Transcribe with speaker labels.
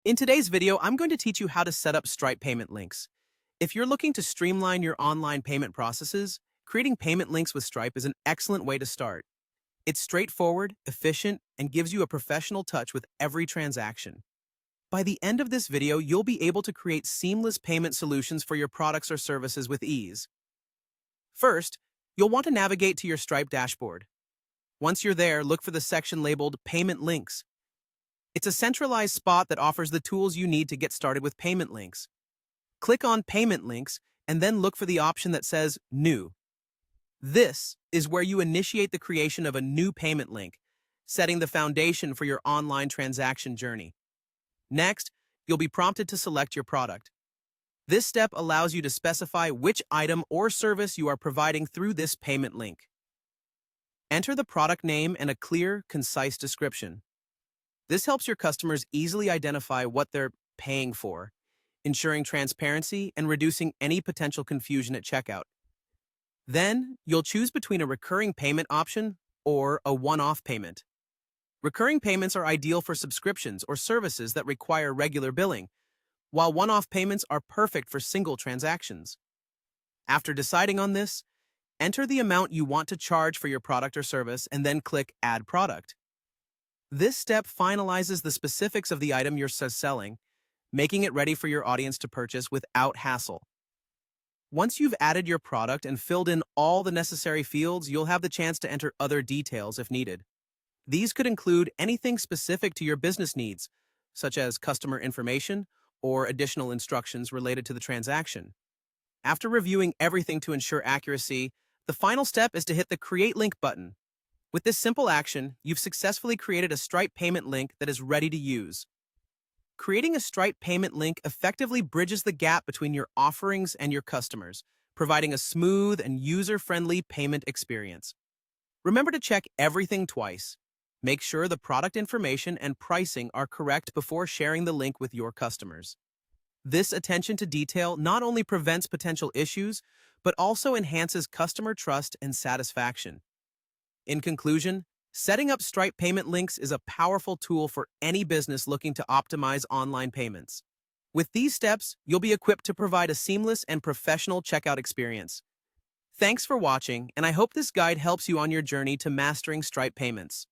Speaker 1: In today's video, I'm going to teach you how to set up Stripe payment links. If you're looking to streamline your online payment processes, creating payment links with Stripe is an excellent way to start. It's straightforward, efficient, and gives you a professional touch with every transaction. By the end of this video, you'll be able to create seamless payment solutions for your products or services with ease. First, you'll want to navigate to your Stripe dashboard. Once you're there, look for the section labeled Payment Links. It's a centralized spot that offers the tools you need to get started with payment links. Click on Payment Links and then look for the option that says New. This is where you initiate the creation of a new payment link, setting the foundation for your online transaction journey. Next, you'll be prompted to select your product. This step allows you to specify which item or service you are providing through this payment link. Enter the product name and a clear, concise description. This helps your customers easily identify what they're paying for, ensuring transparency and reducing any potential confusion at checkout. Then, you'll choose between a recurring payment option or a one-off payment. Recurring payments are ideal for subscriptions or services that require regular billing, while one-off payments are perfect for single transactions. After deciding on this, enter the amount you want to charge for your product or service and then click Add Product. This step finalizes the specifics of the item you're selling, making it ready for your audience to purchase without hassle. Once you've added your product and filled in all the necessary fields, you'll have the chance to enter other details if needed. These could include anything specific to your business needs, such as customer information or additional instructions related to the transaction. After reviewing everything to ensure accuracy, the final step is to hit the Create Link button. With this simple action, you've successfully created a Stripe payment link that is ready to use. Creating a Stripe payment link effectively bridges the gap between your offerings and your customers, providing a smooth and user-friendly payment experience. Remember to check everything twice. Make sure the product information and pricing are correct before sharing the link with your customers. This attention to detail not only prevents potential issues, but also enhances customer trust and satisfaction. In conclusion, setting up Stripe payment links is a powerful tool for any business looking to optimize online payments. With these steps, you'll be equipped to provide a seamless and professional checkout experience. Thanks for watching, and I hope this guide helps you on your journey to mastering Stripe payments.